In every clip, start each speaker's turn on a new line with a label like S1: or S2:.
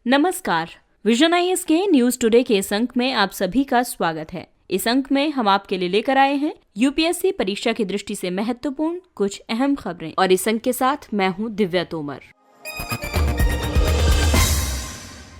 S1: नमस्कार। Vision IAS के news today के इस अंक में आप सभी का स्वागत है। इस अंक में हम आपके लिए लेकर आए हैं यूपीएससी परीक्षा की दृष्टि से महत्वपूर्ण कुछ अहम खबरें और इस अंक के साथ मैं हूं दिव्या तोमर।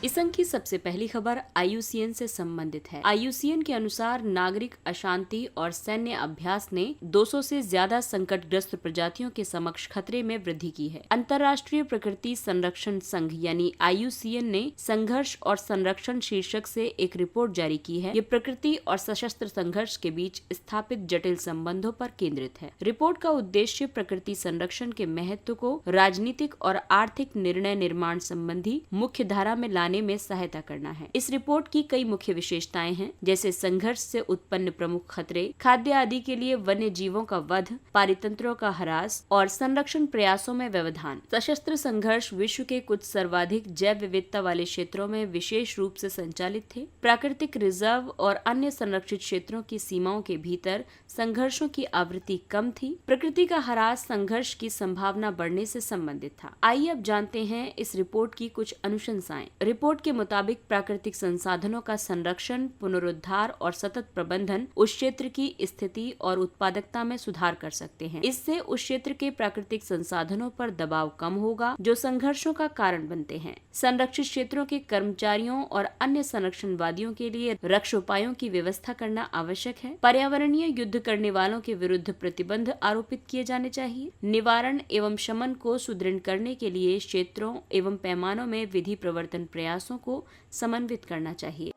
S1: इस अंक की सबसे पहली खबर आईयूसीएन से संबंधित है। आईयूसीएन के अनुसार नागरिक अशांति और सैन्य अभ्यास ने 200 से ज्यादा संकटग्रस्त प्रजातियों के समक्ष खतरे में वृद्धि की है। अंतर्राष्ट्रीय प्रकृति संरक्षण संघ यानी आईयूसीएन ने संघर्ष और संरक्षण शीर्षक से एक रिपोर्ट जारी की है। ये प्रकृति और सशस्त्र संघर्ष के बीच स्थापित जटिल संबंधों पर केंद्रित है। रिपोर्ट का उद्देश्य प्रकृति संरक्षण के महत्व को राजनीतिक और आर्थिक निर्णय निर्माण संबंधी मुख्य धारा में लाने में सहायता करना है। इस रिपोर्ट की कई मुख्य विशेषताएं हैं, जैसे संघर्ष से उत्पन्न प्रमुख खतरे, खाद्य आदि के लिए वन्य जीवों का वध, पारितंत्रों का ह्रास और संरक्षण प्रयासों में व्यवधान। सशस्त्र संघर्ष विश्व के कुछ सर्वाधिक जैव विविधता वाले क्षेत्रों में विशेष रूप से संचालित थे। प्राकृतिक रिजर्व और अन्य संरक्षित क्षेत्रों की सीमाओं के भीतर संघर्षों की आवृत्ति कम थी। प्रकृति का ह्रास संघर्ष की संभावना बढ़ने से संबंधित था। आइए अब जानते हैं इस रिपोर्ट की कुछ अनुशंसाएं। रिपोर्ट के मुताबिक प्राकृतिक संसाधनों का संरक्षण, पुनरुद्धार और सतत प्रबंधन उस क्षेत्र की स्थिति और उत्पादकता में सुधार कर सकते हैं। इससे उस क्षेत्र के प्राकृतिक संसाधनों पर दबाव कम होगा जो संघर्षों का कारण बनते हैं। संरक्षित क्षेत्रों के कर्मचारियों और अन्य संरक्षणवादियों के लिए रक्षोपायों की व्यवस्था करना आवश्यक है। पर्यावरणीय युद्ध करने वालों के विरुद्ध प्रतिबंध आरोपित किए जाने चाहिए। निवारण एवं शमन को सुदृढ़ करने के लिए क्षेत्रों एवं पैमानों में विधि प्रवर्तन प्रयासों को समन्वित करना चाहिए।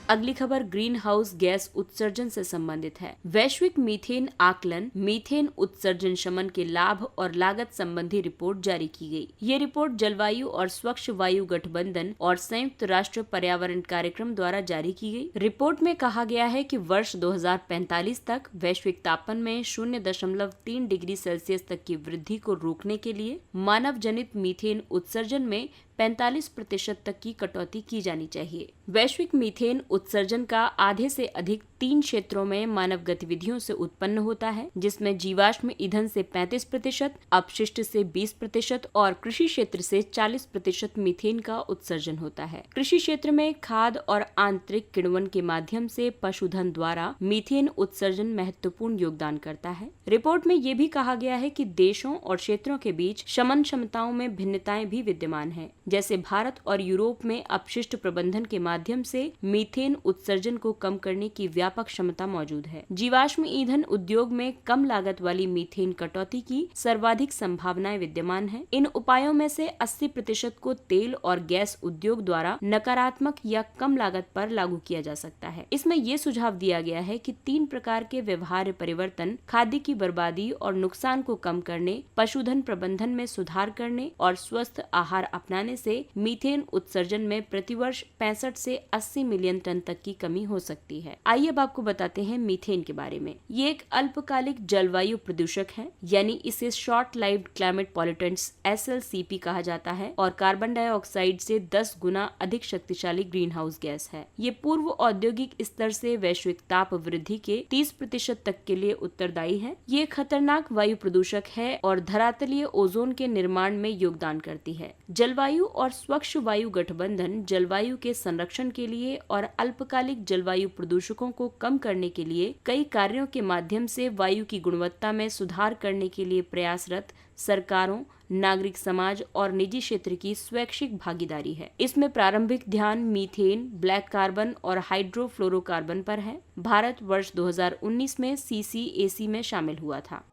S1: अगली खबर ग्रीन हाउस गैस उत्सर्जन से संबंधित है। वैश्विक मीथेन आकलन, मीथेन उत्सर्जन शमन के लाभ और लागत संबंधी रिपोर्ट जारी की गई। ये रिपोर्ट जलवायु और स्वच्छ वायु गठबंधन और संयुक्त राष्ट्र पर्यावरण कार्यक्रम द्वारा जारी की गई। रिपोर्ट में कहा गया है कि वर्ष 2045 तक वैश्विक तापमान में 0.3 डिग्री सेल्सियस तक की वृद्धि को रोकने के लिए मानव जनित मीथेन उत्सर्जन में 45% तक की कटौती की जानी चाहिए। वैश्विक मीथेन उत्सर्जन का आधे से अधिक 3 क्षेत्रों में मानव गतिविधियों से उत्पन्न होता है, जिसमें जीवाश्म ईंधन से 35%, अपशिष्ट से 20% और कृषि क्षेत्र से 40% मीथेन का उत्सर्जन होता है। कृषि क्षेत्र में खाद और आंतरिक किण्वन के माध्यम से पशुधन द्वारा मीथेन उत्सर्जन महत्वपूर्ण योगदान करता है। रिपोर्ट में ये भी कहा गया है कि देशों और क्षेत्रों के बीच शमन क्षमताओं में भिन्नताएं भी विद्यमान है, जैसे भारत और यूरोप में अपशिष्ट प्रबंधन के माध्यम से मीथेन उत्सर्जन को कम करने की व्यापक क्षमता मौजूद है। जीवाश्म ईंधन उद्योग में कम लागत वाली मीथेन कटौती की सर्वाधिक संभावनाएं विद्यमान हैं। इन उपायों में से 80% को तेल और गैस उद्योग द्वारा नकारात्मक या कम लागत पर लागू किया जा सकता है। इसमें ये सुझाव दिया गया है कि 3 प्रकार के व्यवहार्य परिवर्तन, खाद्य की बर्बादी और नुकसान को कम करने, पशुधन प्रबंधन में सुधार करने और स्वस्थ आहार अपनाने से मीथेन उत्सर्जन में प्रतिवर्ष 65 से 80 मिलियन टन तक की कमी हो सकती है। आइए अब आपको बताते हैं मीथेन के बारे में। ये एक अल्पकालिक जलवायु प्रदूषक है, यानी इसे short lived climate pollutants SLCP कहा जाता है और कार्बन डाइऑक्साइड से 10 गुना अधिक शक्तिशाली ग्रीन हाउस गैस है। ये पूर्व औद्योगिक स्तर से वैश्विक ताप वृद्धि के 30% तक के लिए उत्तरदायी है। ये खतरनाक वायु प्रदूषक है और धरातलीय ओजोन के निर्माण में योगदान करती है। जलवायु और स्वच्छ वायु गठबंधन जलवायु के संरक्षण के लिए और अल्पकालिक जलवायु प्रदूषकों को कम करने के लिए कई कार्यों के माध्यम से वायु की गुणवत्ता में सुधार करने के लिए प्रयासरत सरकारों, नागरिक समाज और निजी क्षेत्र की स्वैच्छिक भागीदारी है। इसमें प्रारंभिक ध्यान मीथेन, ब्लैक कार्बन और हाइड्रोफ्लोरोकार्बन पर है। भारत वर्ष 2019 में CCAC में शामिल हुआ था।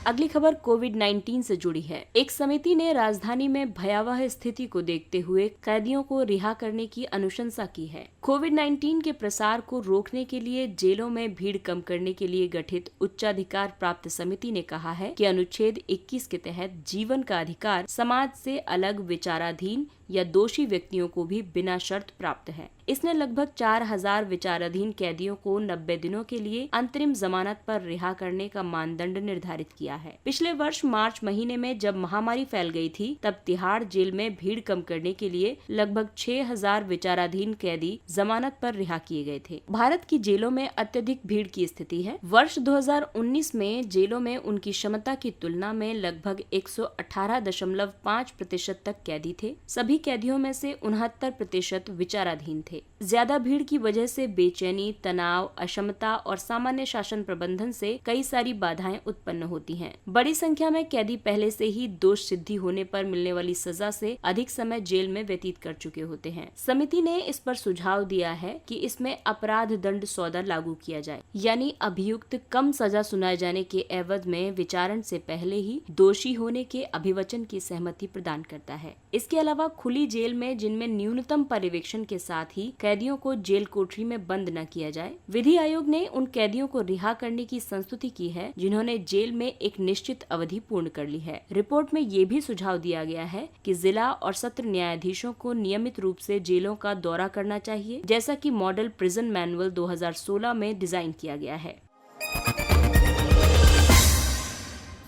S1: अगली खबर कोविड-19 से जुड़ी है। एक समिति ने राजधानी में भयावह स्थिति को देखते हुए कैदियों को रिहा करने की अनुशंसा की है। कोविड-19 के प्रसार को रोकने के लिए जेलों में भीड़ कम करने के लिए गठित उच्चाधिकार प्राप्त समिति ने कहा है कि अनुच्छेद 21 के तहत जीवन का अधिकार समाज से अलग, विचाराधीन या दोषी व्यक्तियों को भी बिना शर्त प्राप्त है। इसने लगभग 4000 विचाराधीन कैदियों को 90 दिनों के लिए अंतरिम जमानत पर रिहा करने का मानदंड निर्धारित किया है। पिछले वर्ष मार्च महीने में जब महामारी फैल गई थी, तब तिहाड़ जेल में भीड़ कम करने के लिए लगभग 6000 विचाराधीन कैदी जमानत पर रिहा किए गए थे। भारत की जेलों में अत्यधिक भीड़ की स्थिति है। वर्ष 2019 में जेलों में उनकी क्षमता की तुलना में लगभग 118.5% तक कैदी थे। सभी कैदियों में से 69% विचाराधीन थे। ज्यादा भीड़ की वजह से बेचैनी, तनाव, अक्षमता और सामान्य शासन प्रबंधन से कई सारी बाधाएं उत्पन्न होती हैं। बड़ी संख्या में कैदी पहले से ही दोष सिद्धि होने पर मिलने वाली सजा से अधिक समय जेल में व्यतीत कर चुके होते हैं। समिति ने इस पर सुझाव दिया है कि इसमें अपराध दंड सौदा लागू किया जाए, यानी अभियुक्त कम सजा सुनाए जाने के एवज में विचारण से पहले ही दोषी होने के अभिवचन की सहमति प्रदान करता है। इसके अलावा खुली जेल में जिनमें न्यूनतम पर्यवेक्षण के साथ ही कैदियों को जेल कोठरी में बंद न किया जाए। विधि आयोग ने उन कैदियों को रिहा करने की संस्तुति की है जिन्होंने जेल में एक निश्चित अवधि पूर्ण कर ली है। रिपोर्ट में ये भी सुझाव दिया गया है कि जिला और सत्र न्यायाधीशों को नियमित रूप से जेलों का दौरा करना चाहिए, जैसा कि मॉडल प्रिजन मैनुअल 2016 में डिजाइन किया गया है।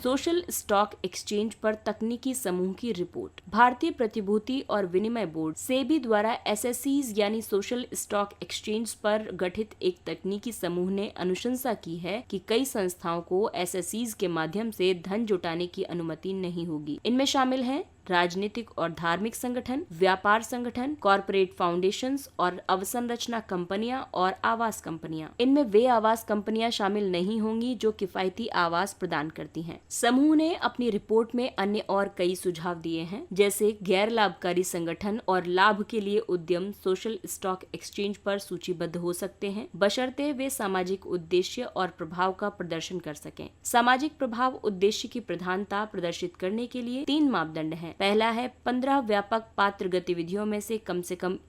S1: सोशल स्टॉक एक्सचेंज पर तकनीकी समूह की रिपोर्ट। भारतीय प्रतिभूति और विनिमय बोर्ड सेबी द्वारा एसएससीज यानी सोशल स्टॉक एक्सचेंज पर गठित एक तकनीकी समूह ने अनुशंसा की है कि कई संस्थाओं को एसएससीज के माध्यम से धन जुटाने की अनुमति नहीं होगी। इनमें शामिल हैं राजनीतिक और धार्मिक संगठन, व्यापार संगठन, कॉरपोरेट फाउंडेशंस और अवसंरचना कंपनियां और आवास कंपनियां। इनमें वे आवास कंपनियां शामिल नहीं होंगी जो किफायती आवास प्रदान करती हैं। समूह ने अपनी रिपोर्ट में अन्य और कई सुझाव दिए हैं, जैसे गैर लाभकारी संगठन और लाभ के लिए उद्यम सोशल स्टॉक एक्सचेंज पर सूचीबद्ध हो सकते हैं, बशर्ते वे सामाजिक उद्देश्य और प्रभाव का प्रदर्शन कर सकें। सामाजिक प्रभाव उद्देश्य की प्रधानता प्रदर्शित करने के लिए 3 मापदंड हैं। पहला है 15 व्यापक पात्र गतिविधियों में से कम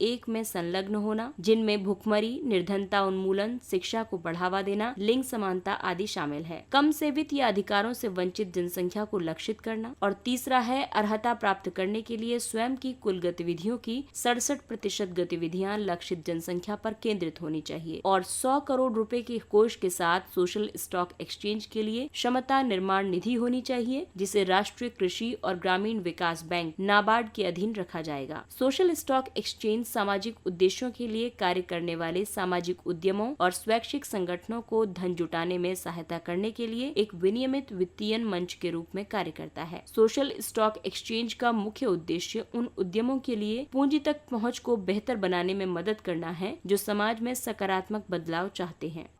S1: एक में संलग्न होना, जिनमें भुखमरी, निर्धनता उन्मूलन, शिक्षा को बढ़ावा देना, लिंग समानता आदि शामिल है। कम सेवित या अधिकारों से वंचित जनसंख्या को लक्षित करना। और तीसरा है अर्हता प्राप्त करने के लिए स्वयं की कुल गतिविधियों की 67% गतिविधियां लक्षित जनसंख्या पर केंद्रित होनी चाहिए। और 100 करोड़ रुपए के कोष के साथ सोशल स्टॉक एक्सचेंज के लिए क्षमता निर्माण निधि होनी चाहिए, जिसे राष्ट्रीय कृषि और ग्रामीण विकास बैंक नाबार्ड के अधीन रखा जाएगा। सोशल स्टॉक एक्सचेंज सामाजिक उद्देश्यों के लिए कार्य करने वाले सामाजिक उद्यमों और स्वैच्छिक संगठनों को धन जुटाने में सहायता करने के लिए एक विनियमित वित्तीय मंच के रूप में कार्य करता है। सोशल स्टॉक एक्सचेंज का मुख्य उद्देश्य उन उद्यमों के लिए पूंजी तक पहुंच को बेहतर बनाने में मदद करना है जो समाज में सकारात्मक बदलाव चाहते हैं।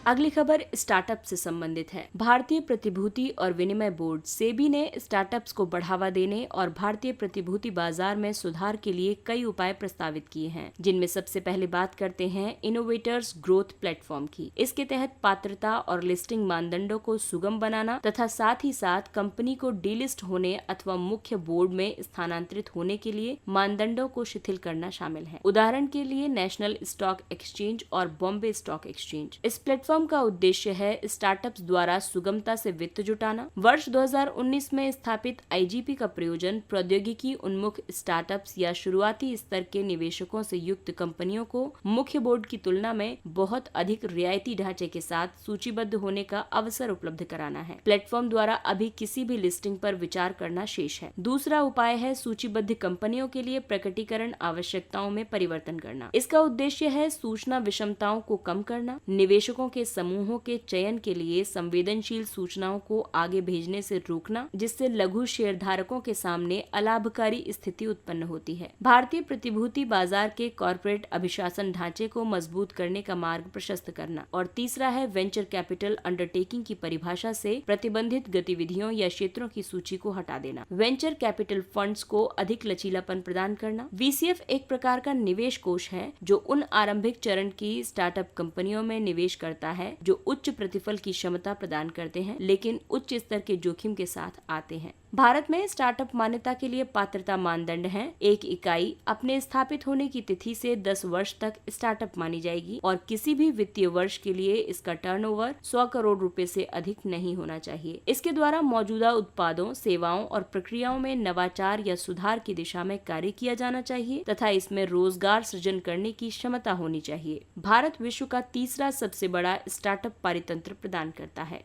S1: अगली खबर स्टार्टअप से संबंधित है। भारतीय प्रतिभूति और विनिमय बोर्ड सेबी ने स्टार्टअप्स को बढ़ावा देने और भारतीय प्रतिभूति बाजार में सुधार के लिए कई उपाय प्रस्तावित किए हैं, जिनमें सबसे पहले बात करते हैं इनोवेटर्स ग्रोथ प्लेटफॉर्म की। इसके तहत पात्रता और लिस्टिंग मानदंडों को सुगम बनाना तथा साथ ही साथ कंपनी को डीलिस्ट होने अथवा मुख्य बोर्ड में स्थानांतरित होने के लिए मानदंडों को शिथिल करना शामिल है। उदाहरण के लिए नेशनल स्टॉक एक्सचेंज और बॉम्बे स्टॉक एक्सचेंज। इस प्लेटफॉर्म का उद्देश्य है स्टार्टअप्स द्वारा सुगमता से वित्त जुटाना। वर्ष 2019 में स्थापित आईजीपी का प्रयोजन प्रौद्योगिकी उन्मुख स्टार्टअप्स या शुरुआती स्तर के निवेशकों से युक्त कंपनियों को मुख्य बोर्ड की तुलना में बहुत अधिक रियायती ढांचे के साथ सूचीबद्ध होने का अवसर उपलब्ध कराना है। प्लेटफॉर्म द्वारा अभी किसी भी लिस्टिंग पर विचार करना शेष है। दूसरा उपाय है सूचीबद्ध कंपनियों के लिए प्रकटीकरण आवश्यकताओं में परिवर्तन करना। इसका उद्देश्य है सूचना विषमताओं को कम करना, निवेशकों के समूहों के चयन के लिए संवेदनशील सूचनाओं को आगे भेजने से रोकना, जिससे लघु शेयरधारकों के सामने अलाभकारी स्थिति उत्पन्न होती है। भारतीय प्रतिभूति बाजार के कॉर्पोरेट अभिशासन ढांचे को मजबूत करने का मार्ग प्रशस्त करना। और तीसरा है वेंचर कैपिटल अंडरटेकिंग की परिभाषा से प्रतिबंधित गतिविधियों या क्षेत्रों की सूची को हटा देना। वेंचर कैपिटल फंड्स को अधिक लचीलापन प्रदान करना। वीसीएफ एक प्रकार का निवेश कोष है जो उन आरंभिक चरण की स्टार्टअप कंपनियों में निवेश करता है जो उच्च प्रतिफल की क्षमता प्रदान करते हैं लेकिन उच्च स्तर के जोखिम के साथ आते हैं। भारत में स्टार्टअप मान्यता के लिए पात्रता मानदंड हैं। एक इकाई अपने स्थापित होने की तिथि से 10 वर्ष तक स्टार्टअप मानी जाएगी और किसी भी वित्तीय वर्ष के लिए इसका टर्नओवर 100 करोड़ रुपए से अधिक नहीं होना चाहिए। इसके द्वारा मौजूदा उत्पादों, सेवाओं और प्रक्रियाओं में नवाचार या सुधार की दिशा में कार्य किया जाना चाहिए तथा इसमें रोजगार सृजन करने की क्षमता होनी चाहिए। भारत विश्व का तीसरा सबसे बड़ा स्टार्टअप पारितंत्र प्रदान करता है।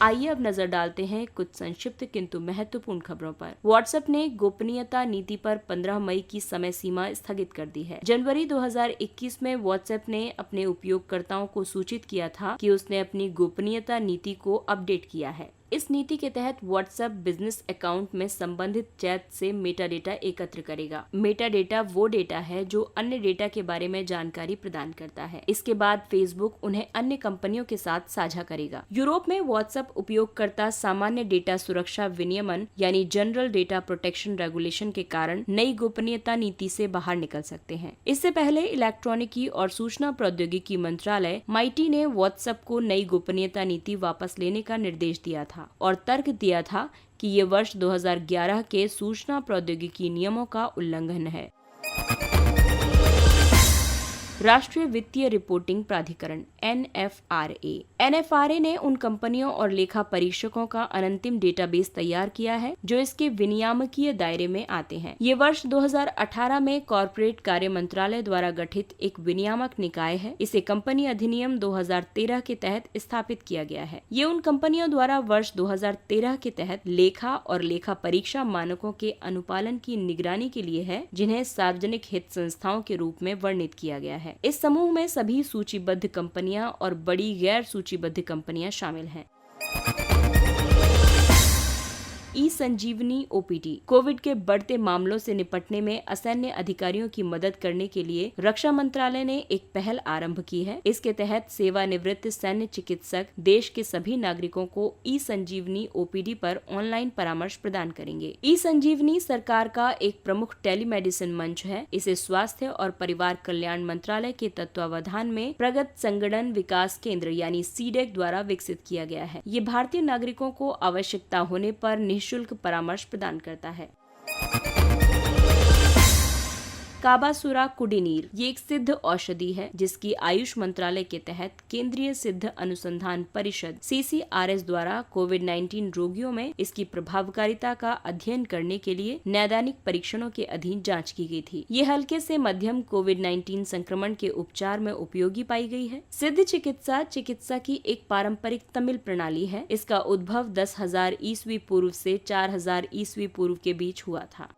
S1: आइए अब नजर डालते हैं कुछ संक्षिप्त किंतु महत्वपूर्ण खबरों पर। व्हाट्सएप ने गोपनीयता नीति पर 15 मई की समय सीमा स्थगित कर दी है। जनवरी 2021 में व्हाट्सएप ने अपने उपयोगकर्ताओं को सूचित किया था कि उसने अपनी गोपनीयता नीति को अपडेट किया है। इस नीति के तहत व्हाट्सएप बिजनेस अकाउंट में संबंधित चैट से मेटा डेटा एकत्र करेगा। मेटा डेटा वो डेटा है जो अन्य डेटा के बारे में जानकारी प्रदान करता है। इसके बाद फेसबुक उन्हें अन्य कंपनियों के साथ साझा करेगा। यूरोप में व्हाट्सएप उपयोगकर्ता सामान्य डेटा सुरक्षा विनियमन यानी जनरल डेटा प्रोटेक्शन रेगुलेशन के कारण नई गोपनीयता नीति से बाहर निकल सकते हैं। इससे पहले इलेक्ट्रॉनिकी और सूचना प्रौद्योगिकी मंत्रालय माइटी ने व्हाट्सएप को नई गोपनीयता नीति वापस लेने का निर्देश दिया था और तर्क दिया था कि ये वर्ष 2011 के सूचना प्रौद्योगिकी नियमों का उल्लंघन है। राष्ट्रीय वित्तीय रिपोर्टिंग प्राधिकरण NFRA ने उन कंपनियों और लेखा परीक्षकों का अंतिम डेटाबेस तैयार किया है जो इसके विनियामकीय दायरे में आते हैं। ये वर्ष 2018 में कॉर्पोरेट कार्य मंत्रालय द्वारा गठित एक विनियामक निकाय है। इसे कंपनी अधिनियम 2013 के तहत स्थापित किया गया है। ये उन कंपनियों द्वारा वर्ष 2013 के तहत लेखा और लेखा परीक्षा मानकों के अनुपालन की निगरानी के लिए है, जिन्हें सार्वजनिक हित संस्थाओं के रूप में वर्णित किया गया है। इस समूह में सभी सूचीबद्ध कंपनियां और बड़ी गैर सूचीबद्ध कंपनियां शामिल हैं। ई-संजीवनी OPD कोविड के बढ़ते मामलों से निपटने में असैन्य अधिकारियों की मदद करने के लिए रक्षा मंत्रालय ने एक पहल आरंभ की है। इसके तहत सेवानिवृत्त सैन्य चिकित्सक देश के सभी नागरिकों को ई-संजीवनी OPD पर ऑनलाइन परामर्श प्रदान करेंगे। ई-संजीवनी सरकार का एक प्रमुख टेलीमेडिसिन मंच है। इसे स्वास्थ्य और परिवार कल्याण मंत्रालय के तत्वावधान में प्रगत संगठन विकास केंद्र यानी CDEC द्वारा विकसित किया गया है। ये भारतीय नागरिकों को आवश्यकता होने पर निःशुल्क परामर्श प्रदान करता है। काबासुरा कुडिनीर ये एक सिद्ध औषधि है जिसकी आयुष मंत्रालय के तहत केंद्रीय सिद्ध अनुसंधान परिषद CCRS द्वारा कोविड-19 रोगियों में इसकी प्रभावकारिता का अध्ययन करने के लिए नैदानिक परीक्षणों के अधीन जांच की गई थी। ये हल्के से मध्यम कोविड-19 संक्रमण के उपचार में उपयोगी पाई गई है। सिद्ध चिकित्सा की एक पारंपरिक तमिल प्रणाली है। इसका उद्भव 10,000 ईस्वी पूर्व से 4,000 ईस्वी पूर्व के बीच हुआ था।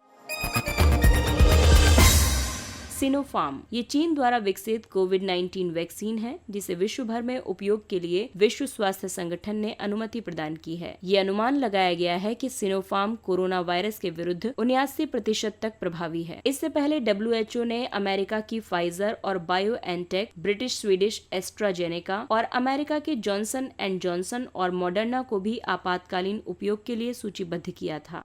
S1: सिनोफार्म ये चीन द्वारा विकसित कोविड-19 वैक्सीन है जिसे विश्व भर में उपयोग के लिए विश्व स्वास्थ्य संगठन ने अनुमति प्रदान की है। ये अनुमान लगाया गया है कि सिनोफार्म कोरोना वायरस के विरुद्ध 79% तक प्रभावी है। इससे पहले WHO ने अमेरिका की फाइजर और बायोएनटेक, ब्रिटिश स्वीडिश एस्ट्राजेनेका और अमेरिका के जॉनसन एंड जॉनसन और मॉडर्ना को भी आपातकालीन उपयोग के लिए सूचीबद्ध किया था।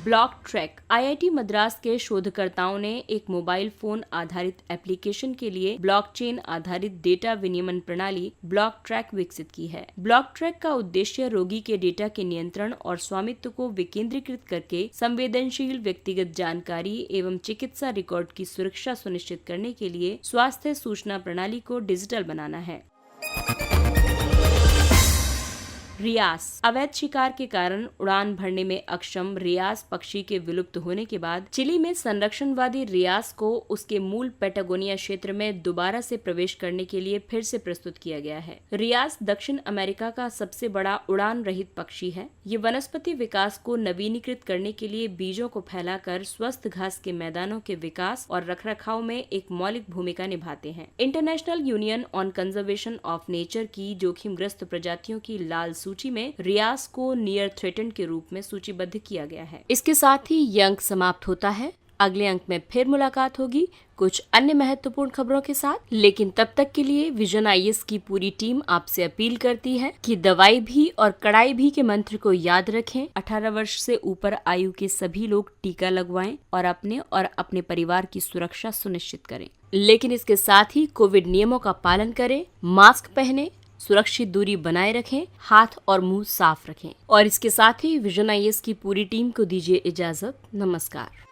S1: ब्लॉक ट्रैक IIT मद्रास के शोधकर्ताओं ने एक मोबाइल फोन आधारित एप्लीकेशन के लिए ब्लॉकचेन आधारित डेटा विनियमन प्रणाली ब्लॉक ट्रैक विकसित की है। ब्लॉक ट्रैक का उद्देश्य रोगी के डेटा के नियंत्रण और स्वामित्व को विकेंद्रीकृत करके संवेदनशील व्यक्तिगत जानकारी एवं चिकित्सा रिकॉर्ड की सुरक्षा सुनिश्चित करने के लिए स्वास्थ्य सूचना प्रणाली को डिजिटल बनाना है। रियास अवैध शिकार के कारण उड़ान भरने में अक्षम रियास पक्षी के विलुप्त होने के बाद चिली में संरक्षणवादी रियास को उसके मूल पेटागोनिया क्षेत्र में दोबारा से प्रवेश करने के लिए फिर से प्रस्तुत किया गया है। रियास दक्षिण अमेरिका का सबसे बड़ा उड़ान रहित पक्षी है। ये वनस्पति विकास को नवीनीकृत करने के लिए बीजों को फैलाकर स्वस्थ घास के मैदानों के विकास और रखरखाव में एक मौलिक भूमिका निभाते हैं। International union on conservation of nature की जोखिमग्रस्त प्रजातियों की लाल सूची में रियास को नियर थ्रेटेंड के रूप में सूचीबद्ध किया गया है। इसके साथ ही ये अंक समाप्त होता है। अगले अंक में फिर मुलाकात होगी कुछ अन्य महत्वपूर्ण खबरों के साथ, लेकिन तब तक के लिए विजन IAS की पूरी टीम आपसे अपील करती है कि दवाई भी और कड़ाई भी के मंत्र को याद रखें। 18 वर्ष से ऊपर आयु के सभी लोग टीका लगवाएं और अपने परिवार की सुरक्षा सुनिश्चित करें। लेकिन इसके साथ ही कोविड नियमों का पालन करें, मास्क पहने, सुरक्षित दूरी बनाए रखें, हाथ और मुंह साफ रखें। और इसके साथ ही विजन IAS की पूरी टीम को दीजिए इजाजत। नमस्कार।